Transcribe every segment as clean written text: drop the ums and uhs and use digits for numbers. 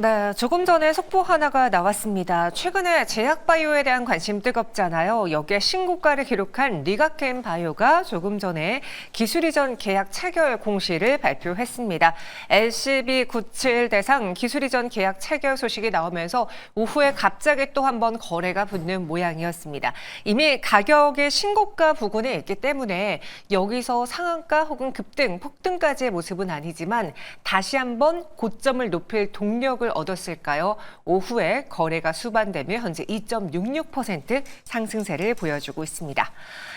네, 조금 전에 속보 하나가 나왔습니다. 최근에 제약바이오에 대한 관심 뜨겁잖아요. 여기에 신고가를 기록한 리가켄 바이오가 조금 전에 기술 이전 계약 체결 공시를 발표했습니다. LCB97 대상 기술 이전 계약 체결 소식이 나오면서 오후에 갑자기 또 한 번 거래가 붙는 모양이었습니다. 이미 가격의 신고가 부근에 있기 때문에 여기서 상한가 혹은 급등, 폭등까지의 모습은 아니지만 다시 한번 고점을 높일 동력을 얻었을까요? 오후에 거래가 수반되며 현재 2.66% 상승세를 보여주고 있습니다.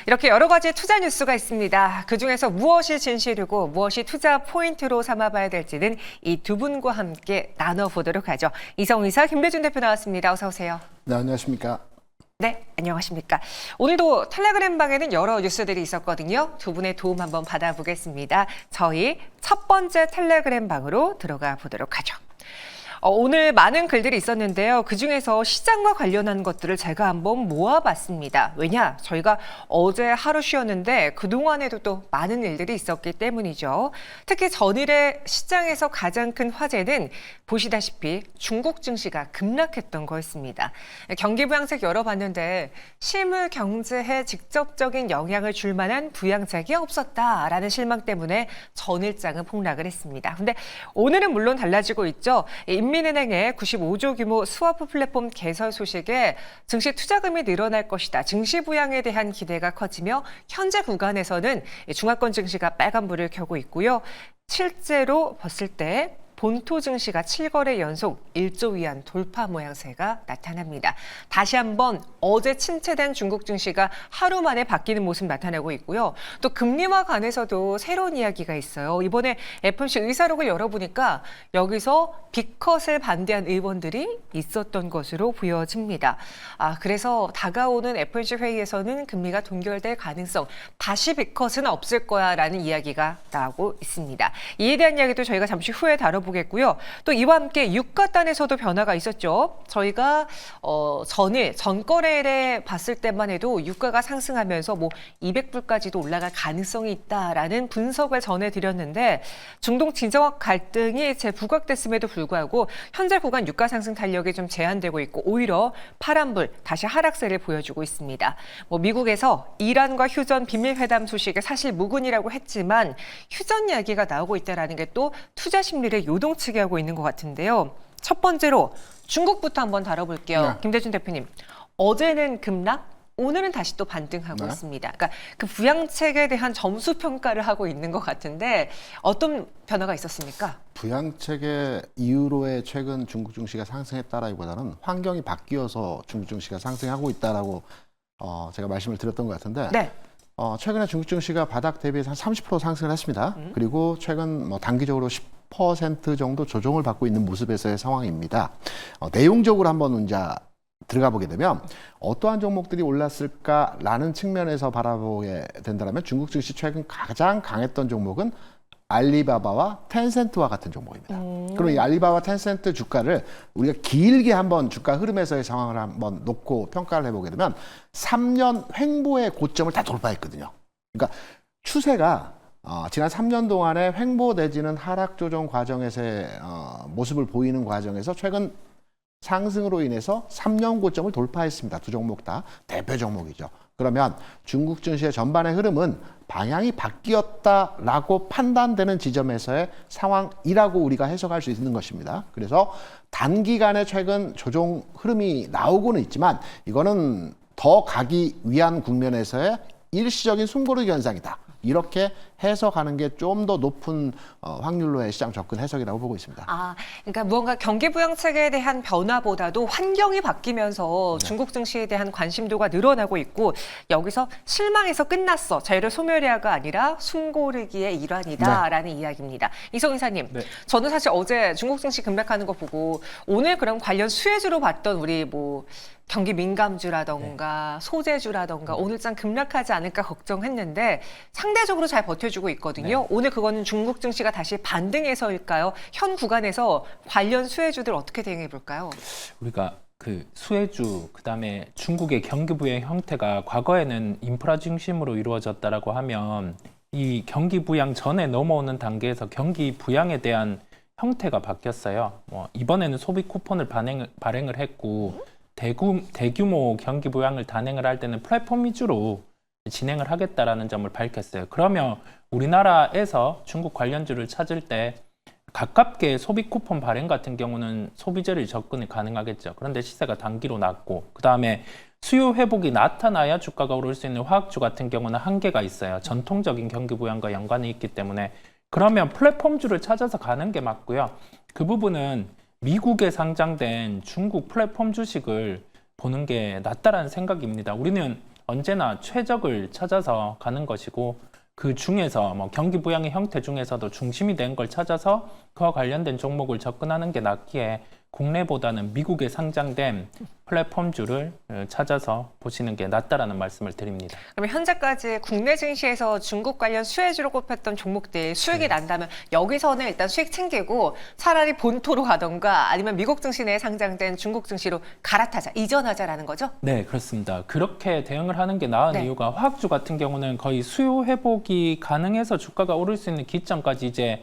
이렇게 여러 가지 투자 뉴스가 있습니다. 그중에서 무엇이 진실이고 무엇이 투자 포인트로 삼아봐야 될지는 이 두 분과 함께 나눠보도록 하죠. 이성우 이사, 김대준 대표 나왔습니다. 어서 오세요. 네, 안녕하십니까. 네, 안녕하십니까. 오늘도 텔레그램 방에는 여러 뉴스들이 있었거든요. 두 분의 도움 한번 받아보겠습니다. 저희 첫 번째 텔레그램 방으로 들어가 보도록 하죠. 오늘 많은 글들이 있었는데요. 그중에서 시장과 관련한 것들을 제가 한번 모아봤습니다. 왜냐? 저희가 어제 하루 쉬었는데 그동안에도 또 많은 일들이 있었기 때문이죠. 특히 전일에 시장에서 가장 큰 화제는 보시다시피 중국 증시가 급락했던 거였습니다. 경기 부양책 열어봤는데 실물 경제에 직접적인 영향을 줄 만한 부양책이 없었다라는 실망 때문에 전일장은 폭락을 했습니다. 근데 오늘은 물론 달라지고 있죠. 인민은행의 95조 규모 스와프 플랫폼 개설 소식에 증시 투자금이 늘어날 것이다. 증시 부양에 대한 기대가 커지며 현재 구간에서는 중화권 증시가 빨간불을 켜고 있고요. 실제로 봤을 때 본토 증시가 7거래 연속 1조 위안 돌파 모양새가 나타납니다. 다시 한번 어제 침체된 중국 증시가 하루 만에 바뀌는 모습 나타내고 있고요. 또 금리와 관해서도 새로운 이야기가 있어요. 이번에 FOMC 의사록을 열어보니까 여기서 빅컷을 반대한 의원들이 있었던 것으로 보여집니다. 그래서 다가오는 FOMC 회의에서는 금리가 동결될 가능성, 다시 빅컷은 없을 거야라는 이야기가 나오고 있습니다. 이에 대한 이야기도 저희가 잠시 후에 다뤄보겠습니다. 보겠고요. 또 이와 함께 유가단에서도 변화가 있었죠. 저희가 전거래일에 봤을 때만 해도 유가가 상승하면서 200불까지도 올라갈 가능성이 있다라는 분석을 전해드렸는데 중동 진정학 갈등이 재부각됐음에도 불구하고 현재 구간 유가 상승 탄력이 좀 제한되고 있고 오히려 파란불 다시 하락세를 보여주고 있습니다. 미국에서 이란과 휴전 비밀 회담 소식에 사실 무근이라고 했지만 휴전 이야기가 나오고 있다라는 게 또 투자 심리를 요동치게 하고 있는 것 같은데요. 첫 번째로 중국부터 한번 다뤄볼게요. 네. 김대준 대표님, 어제는 급락, 오늘은 다시 또 반등하고 네. 있습니다. 그러니까 그 부양책에 대한 점수 평가를 하고 있는 것 같은데 어떤 변화가 있었습니까? 부양책의 이후로의 최근 중국 증시가 상승했다라기보다는 환경이 바뀌어서 중국 증시가 상승하고 있다라고 제가 말씀을 드렸던 것 같은데 네. 최근에 중국 증시가 바닥 대비해서 한 30% 상승을 했습니다. 그리고 최근 단기적으로 10% 정도 조정을 받고 있는 모습에서의 상황입니다. 내용적으로 한번 이제 들어가 보게 되면 어떠한 종목들이 올랐을까라는 측면에서 바라보게 된다면 중국 증시 최근 가장 강했던 종목은 알리바바와 텐센트와 같은 종목입니다. 그럼 이 알리바바 텐센트 주가를 우리가 길게 한번 주가 흐름에서의 상황을 한번 놓고 평가를 해보게 되면 3년 횡보의 고점을 다 돌파했거든요. 그러니까 추세가 지난 3년 동안의 횡보 내지는 하락 조정 과정에서의 모습을 보이는 과정에서 최근 상승으로 인해서 3년 고점을 돌파했습니다. 두 종목 다 대표 종목이죠. 그러면 중국 증시의 전반의 흐름은 방향이 바뀌었다라고 판단되는 지점에서의 상황이라고 우리가 해석할 수 있는 것입니다. 그래서 단기간에 최근 조정 흐름이 나오고는 있지만 이거는 더 가기 위한 국면에서의 일시적인 숨고르기 현상이다. 이렇게 해석하는 게 좀 더 높은 확률로의 시장 접근 해석이라고 보고 있습니다. 그러니까 무언가 경기 부양책에 대한 변화보다도 환경이 바뀌면서 중국 증시에 대한 관심도가 늘어나고 있고 여기서 실망해서 끝났어. 자유를 소멸해야가 아니라 숨고르기의 일환이다라는 이야기입니다. 이성 이사님, 네. 저는 사실 어제 중국 증시 급락하는 거 보고 오늘 그럼 관련 수혜주로 봤던 우리 경기 민감주라던가 소재주라던가 오늘장 급락하지 않을까 걱정했는데 상대적으로 잘 버텨주고 있거든요. 오늘 그거는 중국 증시가 다시 반등해서일까요? 현 구간에서 관련 수혜주들 어떻게 대응해 볼까요? 우리가 그 수혜주, 그다음에 중국의 경기 부양 형태가 과거에는 인프라 중심으로 이루어졌다라고 하면 이 경기 부양 전에 넘어오는 단계에서 경기 부양에 대한 형태가 바뀌었어요. 이번에는 소비 쿠폰을 발행을 했고 대규모 경기 부양을 단행을 할 때는 플랫폼 위주로 진행을 하겠다라는 점을 밝혔어요. 그러면 우리나라에서 중국 관련주를 찾을 때 가깝게 소비 쿠폰 발행 같은 경우는 소비자를 접근이 가능하겠죠. 그런데 시세가 단기로 낮고 그다음에 수요 회복이 나타나야 주가가 오를 수 있는 화학주 같은 경우는 한계가 있어요. 전통적인 경기 부양과 연관이 있기 때문에 그러면 플랫폼주를 찾아서 가는 게 맞고요. 그 부분은 미국에 상장된 중국 플랫폼 주식을 보는 게 낫다라는 생각입니다. 우리는 언제나 최적을 찾아서 가는 것이고 그 중에서 경기 부양의 형태 중에서도 중심이 된 걸 찾아서 그와 관련된 종목을 접근하는 게 낫기에 국내보다는 미국에 상장된 플랫폼주를 찾아서 보시는 게 낫다라는 말씀을 드립니다. 그러면 현재까지 국내 증시에서 중국 관련 수혜주로 꼽혔던 종목들 수익이 난다면 여기서는 일단 수익 챙기고 차라리 본토로 가던가 아니면 미국 증시 내에 상장된 중국 증시로 갈아타자, 이전하자라는 거죠? 네, 그렇습니다. 그렇게 대응을 하는 게 나은 네. 이유가 화학주 같은 경우는 거의 수요 회복이 가능해서 주가가 오를 수 있는 기점까지 이제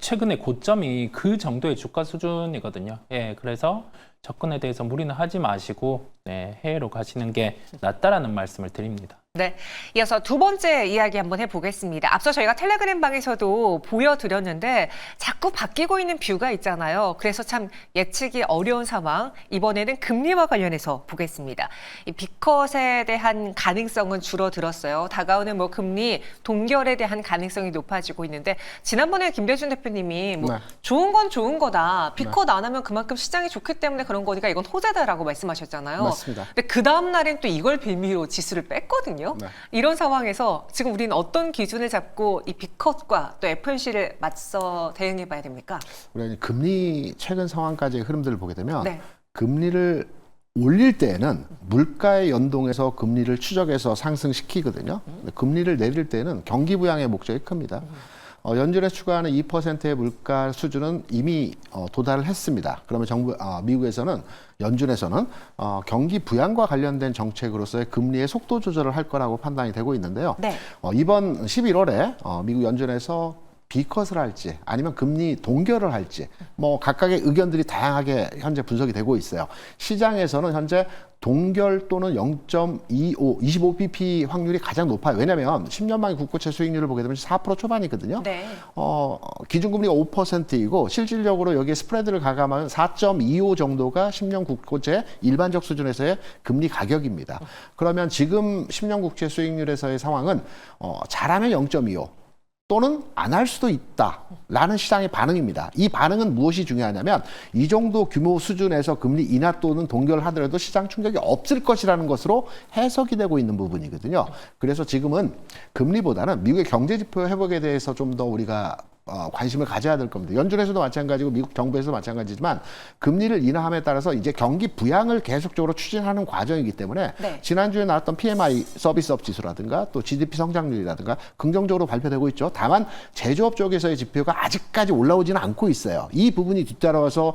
최근에 고점이 그 정도의 주가 수준이거든요. 예, 그래서 접근에 대해서 무리는 하지 마시고 해외로 가시는 게 낫다라는 말씀을 드립니다. 네, 이어서 두 번째 이야기 한번 해보겠습니다. 앞서 저희가 텔레그램 방에서도 보여드렸는데 자꾸 바뀌고 있는 뷰가 있잖아요. 그래서 참 예측이 어려운 상황, 이번에는 금리와 관련해서 보겠습니다. 이 빅컷에 대한 가능성은 줄어들었어요. 다가오는 금리 동결에 대한 가능성이 높아지고 있는데 지난번에 김대중 대표님이 네. 좋은 건 좋은 거다. 빅컷 안 하면 그만큼 시장이 좋기 때문에 그런 거니까 이건 호재다라고 말씀하셨잖아요. 맞습니다. 근데 그 다음 날엔 또 이걸 빌미로 지수를 뺐거든요. 네. 이런 상황에서 지금 우리는 어떤 기준을 잡고 이 빅컷과 또 FOMC를 맞서 대응해봐야 됩니까? 우리가 금리 최근 상황까지의 흐름들을 보게 되면 네. 금리를 올릴 때에는 물가에 연동해서 금리를 추적해서 상승시키거든요. 근데 금리를 내릴 때는 경기 부양의 목적이 큽니다. 연준에 추가하는 2%의 물가 수준은 이미 도달을 했습니다. 그러면 미국에서는 연준에서는 경기 부양과 관련된 정책으로서의 금리의 속도 조절을 할 거라고 판단이 되고 있는데요. 네. 이번 11월에 미국 연준에서 B컷을 할지 아니면 금리 동결을 할지 각각의 의견들이 다양하게 현재 분석이 되고 있어요. 시장에서는 현재 동결 또는 25bp 확률이 가장 높아요. 왜냐하면 10년 만기 국고채 수익률을 보게 되면 4% 초반이거든요. 네. 기준금리가 5%이고 실질적으로 여기에 스프레드를 가감하면 4.25 정도가 10년 국고채 일반적 수준에서의 금리 가격입니다. 그러면 지금 10년 국채 수익률에서의 상황은 잘하면 0.25 또는 안 할 수도 있다라는 시장의 반응입니다. 이 반응은 무엇이 중요하냐면 이 정도 규모 수준에서 금리 인하 또는 동결을 하더라도 시장 충격이 없을 것이라는 것으로 해석이 되고 있는 부분이거든요. 그래서 지금은 금리보다는 미국의 경제지표 회복에 대해서 좀 더 우리가 관심을 가져야 될 겁니다. 연준에서도 마찬가지고 미국 정부에서도 마찬가지지만 금리를 인하함에 따라서 이제 경기 부양을 계속적으로 추진하는 과정이기 때문에 네. 지난주에 나왔던 PMI 서비스업 지수라든가 또 GDP 성장률이라든가 긍정적으로 발표되고 있죠. 다만 제조업 쪽에서의 지표가 아직까지 올라오지는 않고 있어요. 이 부분이 뒤따라와서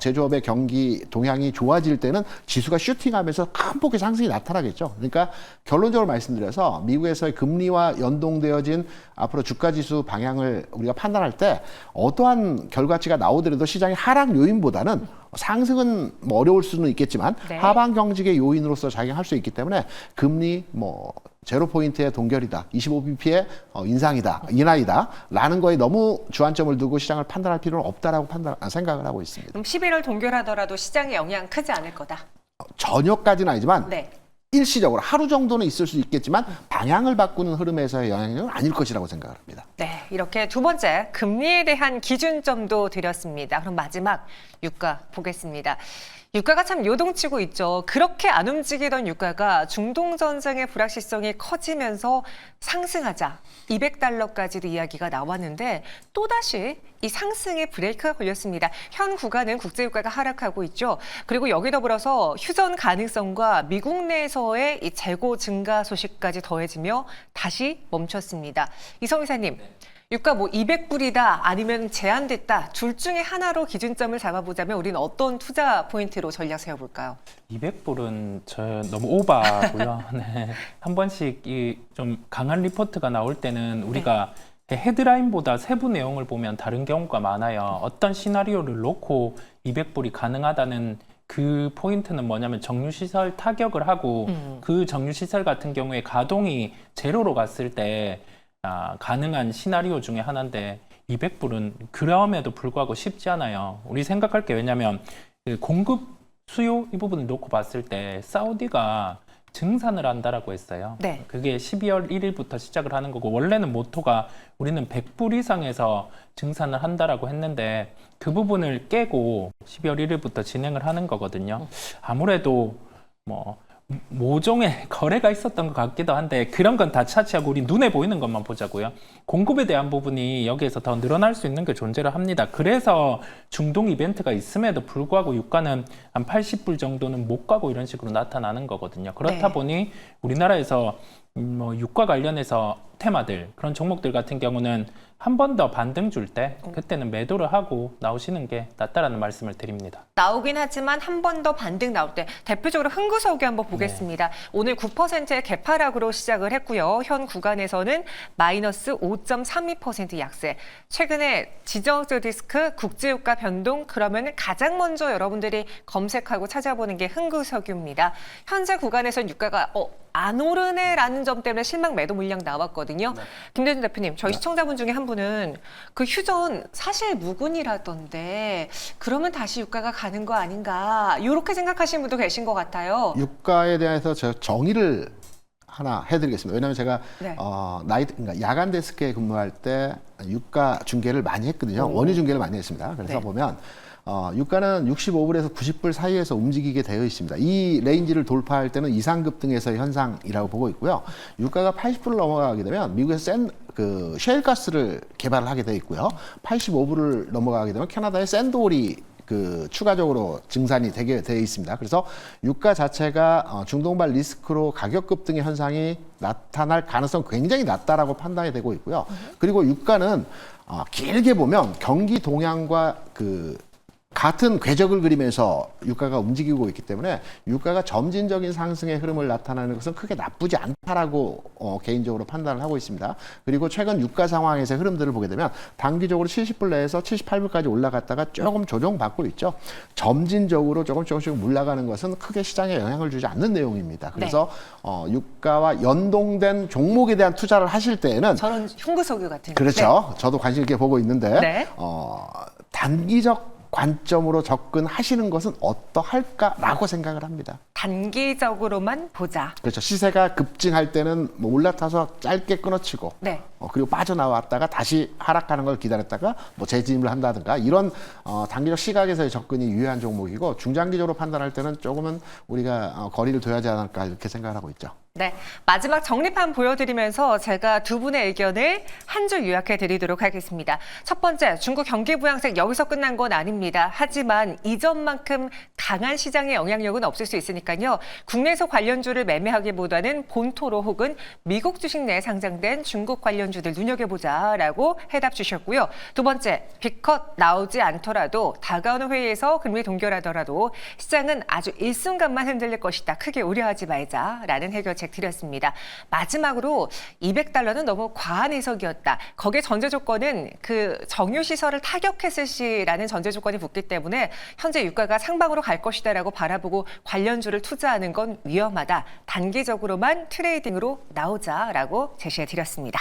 제조업의 경기 동향이 좋아질 때는 지수가 슈팅하면서 큰 폭의 상승이 나타나겠죠. 그러니까 결론적으로 말씀드려서 미국에서의 금리와 연동되어진 앞으로 주가지수 방향을 우리가 판단할 때 어떠한 결과치가 나오더라도 시장의 하락 요인보다는 상승은 어려울 수는 있겠지만 네. 하방 경직의 요인으로서 작용할 수 있기 때문에 금리 제로 포인트의 동결이다, 25bp의 인하이다 라는 거에 너무 주안점을 두고 시장을 판단할 필요는 없다라고 생각을 하고 있습니다. 그럼 11월 동결하더라도 시장에 영향 크지 않을 거다. 전혀까지는 아니지만 네. 일시적으로 하루 정도는 있을 수 있겠지만 방향을 바꾸는 흐름에서의 영향력은 아닐 것이라고 생각을 합니다. 네, 이렇게 두 번째 금리에 대한 기준점도 드렸습니다. 그럼 마지막 유가 보겠습니다. 유가가 참 요동치고 있죠. 그렇게 안 움직이던 유가가 중동 전쟁의 불확실성이 커지면서 상승하자 200달러까지도 이야기가 나왔는데 또다시 이 상승에 브레이크가 걸렸습니다. 현 구간은 국제유가가 하락하고 있죠. 그리고 여기 더불어서 휴전 가능성과 미국 내에서의 이 재고 증가 소식까지 더해지며 다시 멈췄습니다. 이성 이사님. 유가 200불이다 아니면 제한됐다 둘 중에 하나로 기준점을 잡아보자면 우리는 어떤 투자 포인트로 전략 세워볼까요? 200불은 너무 오바고요. 네. 한 번씩 좀 강한 리포트가 나올 때는 우리가 헤드라인보다 세부 내용을 보면 다른 경우가 많아요. 어떤 시나리오를 놓고 200불이 가능하다는 그 포인트는 뭐냐면 정유시설 타격을 하고 그 정유시설 같은 경우에 가동이 제로로 갔을 때 가능한 시나리오 중에 하나인데 200불은 그럼에도 불구하고 쉽지 않아요. 우리 생각할 게 왜냐면 그 공급 수요 이 부분을 놓고 봤을 때 사우디가 증산을 한다라고 했어요. 네. 그게 12월 1일부터 시작을 하는 거고 원래는 모토가 우리는 100불 이상에서 증산을 한다라고 했는데 그 부분을 깨고 12월 1일부터 진행을 하는 거거든요. 아무래도 뭐 모종의 거래가 있었던 것 같기도 한데 그런 건 다 차치하고 우리 눈에 보이는 것만 보자고요. 공급에 대한 부분이 여기에서 더 늘어날 수 있는 게 존재를 합니다. 그래서 중동 이벤트가 있음에도 불구하고 유가는 한 80불 정도는 못 가고 이런 식으로 나타나는 거거든요. 그렇다 네. 보니 우리나라에서 뭐 유가 관련해서 테마들 그런 종목들 같은 경우는 한 번 더 반등 줄 때 그때는 매도를 하고 나오시는 게 낫다라는 말씀을 드립니다. 나오긴 하지만 한 번 더 반등 나올 때 대표적으로 흥구석유 한번 보겠습니다. 오늘 9%의 개파락으로 시작을 했고요. 현 구간에서는 마이너스 5.32% 약세. 최근에 지정학적 리스크, 국제유가 변동 그러면 가장 먼저 여러분들이 검색하고 찾아보는 게 흥구석유입니다. 현재 구간에서는 유가가 안 오르네라는 점 때문에 실망 매도 물량 나왔거든요. 김대중 대표님, 저희 시청자분 중에 한 분은 그 휴전 사실 무근이라던데 그러면 다시 유가가 가는 거 아닌가 이렇게 생각하시는 분도 계신 것 같아요. 유가에 대해서 제가 정의를 하나 해드리겠습니다. 왜냐하면 제가 네. 그러니까 야간 데스크에 근무할 때 유가 중계를 많이 했거든요. 원유 중계를 많이 했습니다. 그래서 네. 보면 유가는 65불에서 90불 사이에서 움직이게 되어 있습니다. 이 레인지를 돌파할 때는 이상급 등에서의 현상이라고 보고 있고요. 유가가 80불을 넘어가게 되면 미국에서 셰일가스를 개발을 하게 되어 있고요. 85불을 넘어가게 되면 캐나다의 샌드홀이 추가적으로 증산이 되게 되어 있습니다. 그래서 유가 자체가 중동발 리스크로 가격 급등의 현상이 나타날 가능성 굉장히 낮다라고 판단이 되고 있고요. 그리고 유가는 길게 보면 경기 동향과 같은 궤적을 그리면서 유가가 움직이고 있기 때문에 유가가 점진적인 상승의 흐름을 나타내는 것은 크게 나쁘지 않다라고 개인적으로 판단을 하고 있습니다. 그리고 최근 유가 상황에서의 흐름들을 보게 되면 단기적으로 70불 내에서 78불까지 올라갔다가 조금 조정받고 있죠. 점진적으로 조금씩 물러가는 것은 크게 시장에 영향을 주지 않는 내용입니다. 그래서 유가와 연동된 종목에 대한 투자를 하실 때에는 저런 흥구석유 같은 그렇죠. 저도 관심 있게 보고 있는데 네. 단기적 관점으로 접근하시는 것은 어떠할까라고 생각을 합니다. 단기적으로만 보자. 그렇죠. 시세가 급증할 때는 뭐 올라타서 짧게 끊어치고 네. 그리고 빠져나왔다가 다시 하락하는 걸 기다렸다가 뭐 재진입을 한다든가 이런 단기적 시각에서의 접근이 유효한 종목이고 중장기적으로 판단할 때는 조금은 우리가 거리를 둬야 하지 않을까 이렇게 생각을 하고 있죠. 네, 마지막 정리판 보여드리면서 제가 두 분의 의견을 한 줄 요약해 드리도록 하겠습니다. 첫 번째, 중국 경기 부양책 여기서 끝난 건 아닙니다. 하지만 이전만큼 강한 시장의 영향력은 없을 수 있으니까요. 국내에서 관련주를 매매하기보다는 본토로 혹은 미국 주식 내에 상장된 중국 관련주들 눈여겨보자라고 해답 주셨고요. 두 번째, 빅컷 나오지 않더라도 다가오는 회의에서 금리 동결하더라도 시장은 아주 일순간만 흔들릴 것이다. 크게 우려하지 말자라는 해결책 드렸습니다. 마지막으로 200달러는 너무 과한 해석이었다. 거기에 전제 조건은 그 정유 시설을 타격했을 시라는 전제 조건이 붙기 때문에 현재 유가가 상방으로 갈 것이다라고 바라보고 관련주를 투자하는 건 위험하다. 단기적으로만 트레이딩으로 나오자라고 제시해 드렸습니다.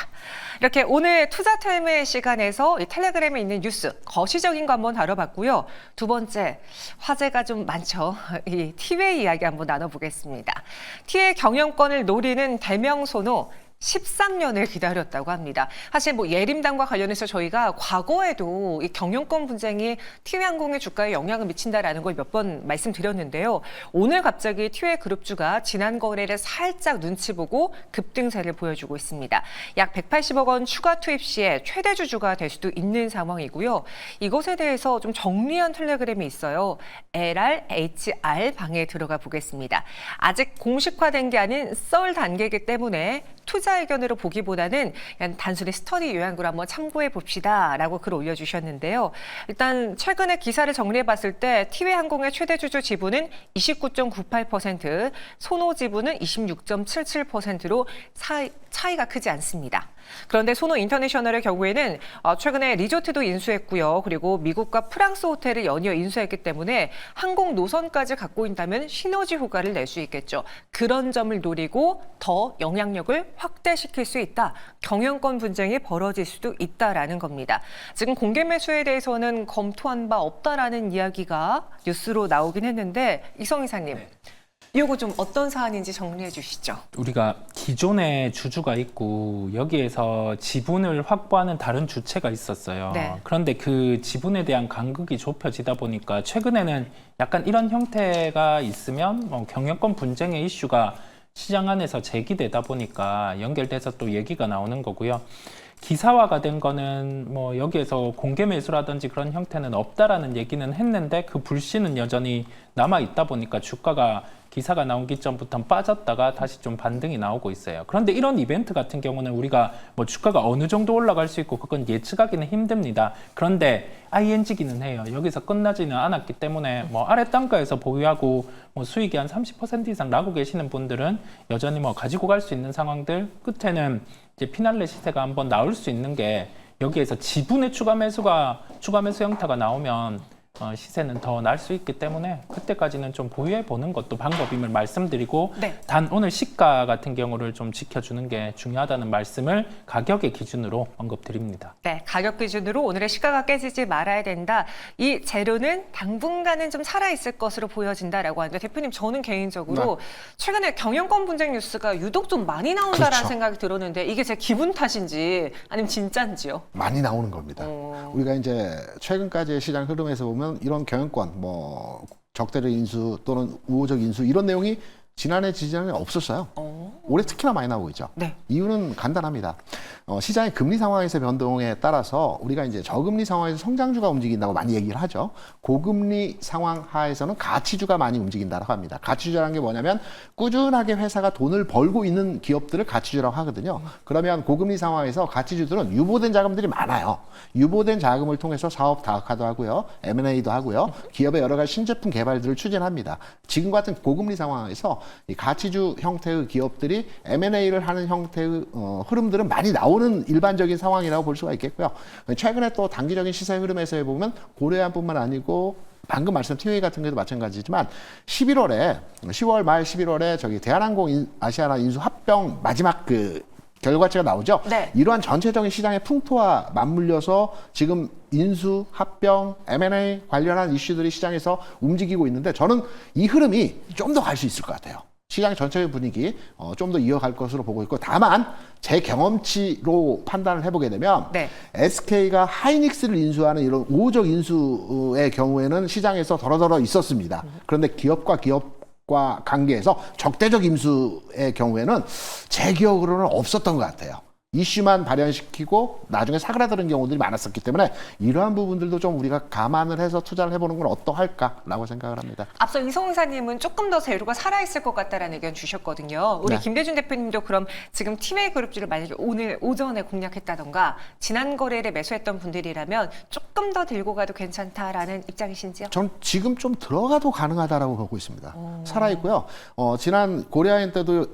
이렇게 오늘 투자타임의 시간에서 이 텔레그램에 있는 뉴스 거시적인 거 한번 다뤄봤고요. 두 번째, 화제가 좀 많죠. 이 티웨이 이야기 한번 나눠보겠습니다. 티웨이 경영권을 노리는 대명소노 13년을 기다렸다고 합니다. 사실 뭐 예림당과 관련해서 저희가 과거에도 이 경영권 분쟁이 티웨이항공의 주가에 영향을 미친다라는 걸 몇 번 말씀드렸는데요. 오늘 갑자기 티웨이 그룹주가 지난 거래를 살짝 눈치 보고 급등세를 보여주고 있습니다. 약 180억 원 추가 투입 시에 최대 주주가 될 수도 있는 상황이고요. 이것에 대해서 좀 정리한 텔레그램이 있어요. LRHR 방에 들어가 보겠습니다. 아직 공식화된 게 아닌 썰 단계이기 때문에 투자 기자회견으로 보기보다는 그냥 단순히 스터디 요약으로 한번 참고해 봅시다라고 글 올려주셨는데요. 일단 최근에 기사를 정리해봤을 때 티웨이항공의 최대 주주 지분은 29.98%, 소노 지분은 26.77%로 차이가 크지 않습니다. 그런데 소노 인터내셔널의 경우에는 최근에 리조트도 인수했고요. 그리고 미국과 프랑스 호텔을 연이어 인수했기 때문에 항공 노선까지 갖고 있다면 시너지 효과를 낼 수 있겠죠. 그런 점을 노리고 더 영향력을 확대시킬 수 있다. 경영권 분쟁이 벌어질 수도 있다라는 겁니다. 지금 공개 매수에 대해서는 검토한 바 없다라는 이야기가 뉴스로 나오긴 했는데 이성 이사님. 네. 이거 좀 어떤 사안인지 정리해 주시죠. 우리가 기존에 주주가 있고 여기에서 지분을 확보하는 다른 주체가 있었어요. 네. 그런데 그 지분에 대한 간극이 좁혀지다 보니까 최근에는 약간 이런 형태가 있으면 경영권 분쟁의 이슈가 시장 안에서 제기되다 보니까 연결돼서 또 얘기가 나오는 거고요. 기사화가 된 거는 뭐 여기에서 공개 매수라든지 그런 형태는 없다라는 얘기는 했는데 그 불씨는 여전히 남아 있다 보니까 주가가 기사가 나온 기점부터 빠졌다가 다시 좀 반등이 나오고 있어요. 그런데 이런 이벤트 같은 경우는 우리가 뭐 주가가 어느 정도 올라갈 수 있고 그건 예측하기는 힘듭니다. 그런데 ING기는 해요. 여기서 끝나지는 않았기 때문에 뭐 아래 단가에서 보유하고 뭐 수익이 한 30% 이상 나고 계시는 분들은 여전히 뭐 가지고 갈 수 있는 상황들, 끝에는 이제 피날레 시세가 한번 나올 수 있는 게 여기에서 지분의 추가 매수 형태가 나오면 시세는 더 날 수 있기 때문에 그때까지는 좀 보유해 보는 것도 방법임을 말씀드리고, 네. 단 오늘 시가 같은 경우를 좀 지켜주는 게 중요하다는 말씀을 가격의 기준으로 언급드립니다. 네, 가격 기준으로 오늘의 시가가 깨지지 말아야 된다. 이 재료는 당분간은 좀 살아있을 것으로 보여진다라고 하는데 대표님, 저는 개인적으로 최근에 경영권 분쟁 뉴스가 유독 좀 많이 나온다라는 그렇죠. 생각이 들었는데 이게 제 기분 탓인지 아니면 진짜인지요? 많이 나오는 겁니다. 우리가 이제 최근까지의 시장 흐름에서 보면 이런 경영권, 뭐 적대적 인수 또는 우호적 인수 이런 내용이 지난해 지지난해 없었어요. 올해 특히나 많이 나오고 있죠. 네. 이유는 간단합니다. 시장의 금리 상황에서 변동에 따라서 우리가 이제 저금리 상황에서 성장주가 움직인다고 많이 얘기를 하죠. 고금리 상황 하에서는 가치주가 많이 움직인다고 합니다. 가치주라는 게 뭐냐면 꾸준하게 회사가 돈을 벌고 있는 기업들을 가치주라고 하거든요. 그러면 고금리 상황에서 가치주들은 유보된 자금들이 많아요. 유보된 자금을 통해서 사업 다각화도 하고요. M&A도 하고요. 기업의 여러 가지 신제품 개발들을 추진합니다. 지금 같은 고금리 상황에서 이 가치주 형태의 기업들이 M&A를 하는 형태의 흐름들은 많이 나오는 일반적인 상황이라고 볼 수가 있겠고요. 최근에 또 단기적인 시세 흐름에서 보면 고려안뿐만 아니고 방금 말씀드린 티웨이 같은 경우도 마찬가지지만 10월 말 11월에 저기 대한항공 아시아나 인수 합병 마지막 그 결과치가 나오죠. 네. 이러한 전체적인 시장의 풍토와 맞물려서 지금 인수, 합병, M&A 관련한 이슈들이 시장에서 움직이고 있는데 저는 이 흐름이 좀 더 갈 수 있을 것 같아요. 시장 전체의 분위기 좀 더 이어갈 것으로 보고 있고, 다만 제 경험치로 판단을 해보게 되면 네. SK가 하이닉스를 인수하는 이런 우호적 인수의 경우에는 시장에서 더러더러 있었습니다. 그런데 기업과 관계에서 적대적 인수의 경우에는 제 기억으로는 없었던 것 같아요. 이슈만 발현시키고 나중에 사그라드는 경우들이 많았었기 때문에 이러한 부분들도 좀 우리가 감안을 해서 투자를 해보는 건 어떠할까라고 생각을 합니다. 앞서 이성 이사님은 조금 더 재료가 살아있을 것 같다라는 의견 주셨거든요. 우리 네. 김대중 대표님도 그럼 지금 티웨이 그룹주를 만약에 오늘 오전에 공략했다던가 지난 거래일에 매수했던 분들이라면 조금 더 들고 가도 괜찮다라는 입장이신지요? 전 지금 좀 들어가도 가능하다라고 보고 있습니다. 살아있고요. 지난 고려아연 때도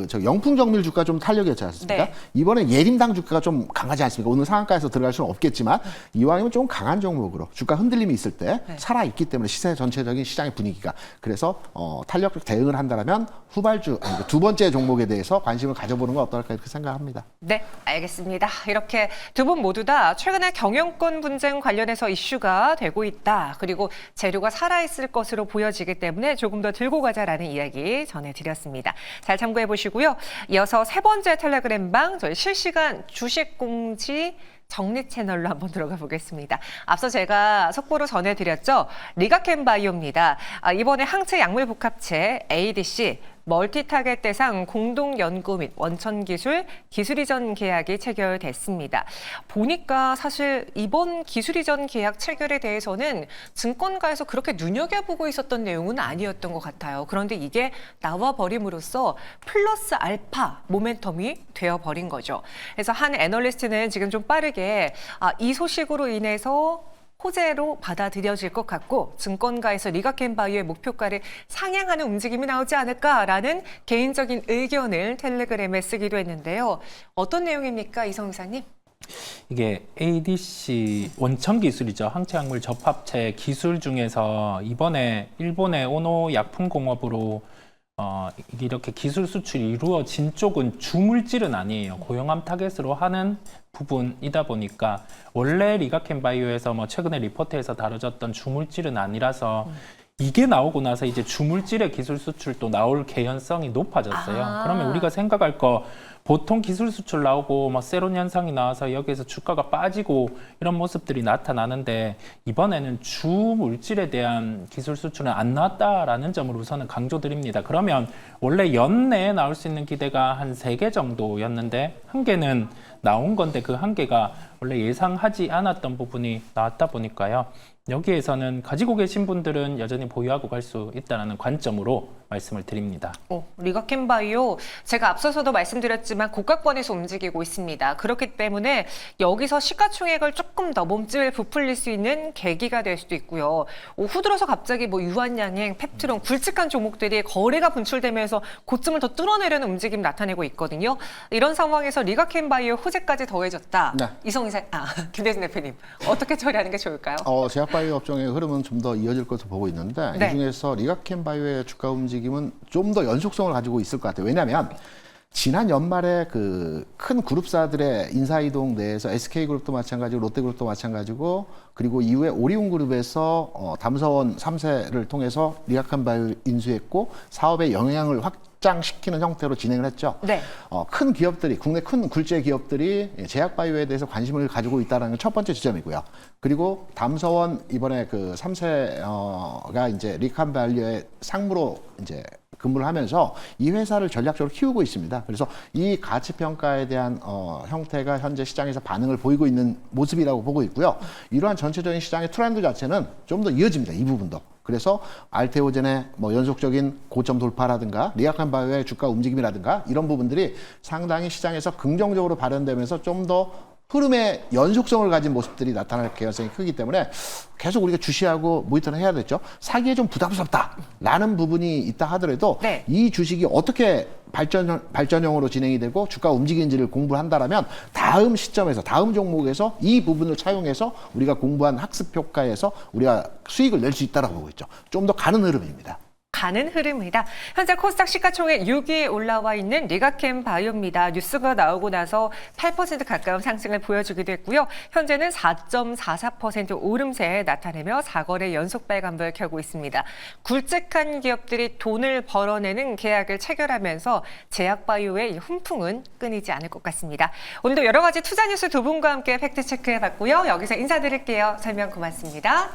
저 영풍정밀 주가 좀 탄력이었지 않습니까? 네. 이번에 예림당 주가가 좀 강하지 않습니까? 오늘 상한가에서 들어갈 수는 없겠지만 이왕이면 좀 강한 종목으로 주가 흔들림이 있을 때 네. 살아있기 때문에 시세 전체적인 시장의 분위기가, 그래서 탄력적 대응을 한다면 후발주 두 번째 종목에 대해서 관심을 가져보는 건 어떨까 이렇게 생각합니다. 네, 알겠습니다. 이렇게 두 분 모두 다 최근에 경영권 분쟁 관련해서 이슈가 되고 있다. 그리고 재료가 살아있을 것으로 보여지기 때문에 조금 더 들고 가자라는 이야기 전해드렸습니다. 잘 참고해 보시고요. 이어서 세 번째 텔레그램방 저희 실시간 주식 공지 정리 채널로 한번 들어가 보겠습니다. 앞서 제가 속보로 전해드렸죠. 리가켄바이오입니다. 이번에 항체 약물 복합체 ADC 멀티타겟 대상 공동연구 및 원천기술 기술이전 계약이 체결됐습니다. 보니까 사실 이번 기술이전 계약 체결에 대해서는 증권가에서 그렇게 눈여겨보고 있었던 내용은 아니었던 것 같아요. 그런데 이게 나와버림으로써 플러스 알파 모멘텀이 되어버린 거죠. 그래서 한 애널리스트는 지금 좀 빠르게 이 소식으로 인해서 호재로 받아들여질 것 같고 증권가에서 리가켄바이오의 목표가를 상향하는 움직임이 나오지 않을까라는 개인적인 의견을 텔레그램에 쓰기도 했는데요. 어떤 내용입니까, 이성 이사님? 이게 ADC 원천 기술이죠. 항체약물 접합체 기술 중에서 이번에 일본의 오노 약품공업으로 이렇게 기술 수출이 이루어진 쪽은 주물질은 아니에요. 고용암 타겟으로 하는 부분이다 보니까 원래 리가켄바이오에서 최근에 리포트에서 다뤄졌던 주물질은 아니라서 이게 나오고 나서 이제 주물질의 기술 수출도 나올 개연성이 높아졌어요. 그러면 우리가 생각할 거 보통 기술 수출 나오고 세론 현상이 나와서 여기에서 주가가 빠지고 이런 모습들이 나타나는데 이번에는 주 물질에 대한 기술 수출은 안 나왔다라는 점을 우선은 강조드립니다. 그러면 원래 연내에 나올 수 있는 기대가 한 3개 정도였는데 1개는 나온 건데 그 1개가 원래 예상하지 않았던 부분이 나왔다 보니까요. 여기에서는 가지고 계신 분들은 여전히 보유하고 갈 수 있다는 관점으로 말씀을 드립니다. 리가켄바이오 제가 앞서서도 말씀드렸지만 고가권에서 움직이고 있습니다. 그렇기 때문에 여기서 시가총액을 조금 더 몸집을 부풀릴 수 있는 계기가 될 수도 있고요. 오후 들어서 갑자기 유한양행, 펩트론, 굵직한 종목들이 거래가 분출되면서 고점을 더 뚫어내려는 움직임 나타내고 있거든요. 이런 상황에서 리가켄바이오 호재까지 더해졌다. 네. 김대중 대표님 어떻게 처리하는 게 좋을까요? 제약바이오 업종의 흐름은 좀 더 이어질 것으로 보고 있는데 네. 이 중에서 리가켄바이오의 주가 움직임은 좀 더 연속성을 가지고 있을 것 같아요. 왜냐하면 지난 연말에 그 큰 그룹사들의 인사이동 내에서 SK그룹도 마찬가지고 롯데그룹도 마찬가지고 그리고 이후에 오리온그룹에서 담서원 3세를 통해서 리가켄바이오 인수했고 사업의 영향을 확장시키는 형태로 진행을 했죠. 네. 큰 기업들이 국내 큰 굴재 기업들이 제약바이오에 대해서 관심을 가지고 있다는 게 첫 번째 지점이고요. 그리고 담서원 이번에 그 3세가 이제 리가켄바이오의 상무로 이제 근무를 하면서 이 회사를 전략적으로 키우고 있습니다. 그래서 이 가치 평가에 대한 형태가 현재 시장에서 반응을 보이고 있는 모습이라고 보고 있고요. 이러한 전체적인 시장의 트렌드 자체는 좀 더 이어집니다. 이 부분도. 그래서 알테오젠의 연속적인 고점 돌파라든가 리가켄바이오의 주가 움직임이라든가 이런 부분들이 상당히 시장에서 긍정적으로 발현되면서 좀 더 흐름의 연속성을 가진 모습들이 나타날 개연성이 크기 때문에 계속 우리가 주시하고 모니터를 해야 되죠. 사기에 좀 부담스럽다라는 부분이 있다 하더라도 네. 이 주식이 어떻게 발전형으로 진행이 되고 주가 움직이는지를 공부한다라면 다음 시점에서 다음 종목에서 이 부분을 차용해서 우리가 공부한 학습 효과에서 우리가 수익을 낼 수 있다라고 보고 있죠. 좀 더 가는 흐름입니다. 가는 흐름이다. 현재 코스닥 시가총액 6위에 올라와 있는 리가켄바이오입니다. 뉴스가 나오고 나서 8% 가까운 상승을 보여주기도 했고요. 현재는 4.44% 오름세에 나타내며 4거래 연속 빨간불 켜고 있습니다. 굵직한 기업들이 돈을 벌어내는 계약을 체결하면서 제약바이오의 훈풍은 끊이지 않을 것 같습니다. 오늘도 여러 가지 투자 뉴스 두 분과 함께 팩트체크해봤고요. 여기서 인사드릴게요. 설명 고맙습니다.